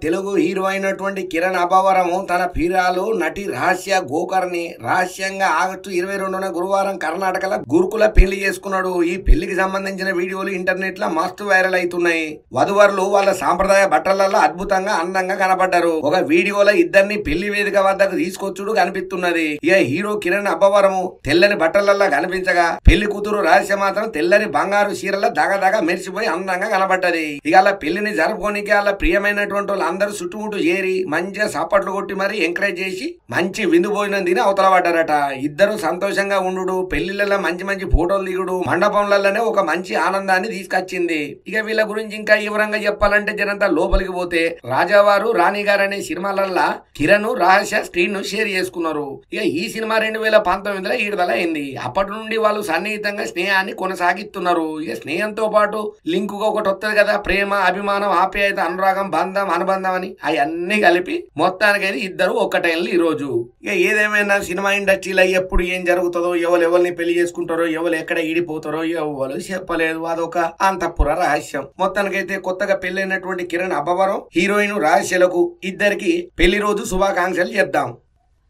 Telugu hero అయినటువంటి కిరణ్ అబ్బవరము తన ప్రియురాలు నటి రహస్య గోకర్ని రహస్యంగా ఆగస్టు 22న గురువారం కర్ణాటకలో గురుకుల పెళ్లి చేసుకున్నాడు. ఈ పెళ్లికి సంబంధించిన వీడియోలు ఇంటర్నెట్ లో మస్తు వైరల్ అవుతున్నాయి. వధువరులు వాళ్ళ సాంప్రదాయ బట్టలలో అద్భుతంగా అందంగా కనబడ్డారు. ఒక వీడియోలో ఇద్దరిని పెళ్లి వేదిక వద్దకు తీసుకొచ్చుడు కనిపిస్తున్నది. ఇక హీరో కిరణ్ అబ్బవరము తెల్లని బట్టలలో కనిపించగా పెళ్లి కూతురు రహస్య మాత్రం తెల్లని బంగారు చీరల దగదగ మెరిసిపోయి అందంగా కనబడ్డది. ఇక అలా పెళ్లిని జరుపుకోనికి వాళ్ళ ప్రియమైనటువంటి వాళ్ళు అందరూ చుట్టుముట్టు చేరి మంచిగా సాపట్లు కొట్టి మరి ఎంకరేజ్ చేసి మంచి విందు భోజనం తిని అవతల పడ్డారట. ఇద్దరు సంతోషంగా ఉండు పెళ్లిళ్ళలో మంచి మంచి ఫోటోలు దిగుడు మండపంలలోనే ఒక మంచి ఆనందాన్ని తీసుకొచ్చింది. ఇక వీళ్ళ గురించి ఇంకా వివరంగా చెప్పాలంటే జనంతా లోపలికి పోతే రాజావారు రాణి గారు అనే సినిమాలల్లా కిరణ్ రహస్య స్క్రీన్ ను షేర్ చేసుకున్నారు. ఇక ఈ సినిమా 2019లో విడుదల అయింది. అప్పటి నుండి వాళ్ళు సన్నిహితంగా స్నేహాన్ని కొనసాగిస్తున్నారు. ఇక స్నేహంతో పాటు లింక్ ఒకటి వస్తుంది కదా, ప్రేమ, అభిమానం, ఆప్యాయత, అనురాగం, బంధం, అనుబంధం అని అవన్నీ కలిపి మొత్తానికైతే ఇద్దరు ఒక్కటైన ఈ రోజు. ఇక ఏదేమైనా సినిమా ఇండస్ట్రీలో ఎప్పుడు ఏం జరుగుతుందో, ఎవరిని పెళ్లి చేసుకుంటారో, ఎవరు ఎక్కడ ఈడిపోతారో ఎవరు చెప్పలేదు. అదొక అంతఃపుర రహస్యం. మొత్తానికైతే కొత్తగా పెళ్లైనటువంటి కిరణ్ అబ్బవరం హీరోయిన్ రహస్యలకు ఇద్దరికి పెళ్లి రోజు శుభాకాంక్షలు చేద్దాం.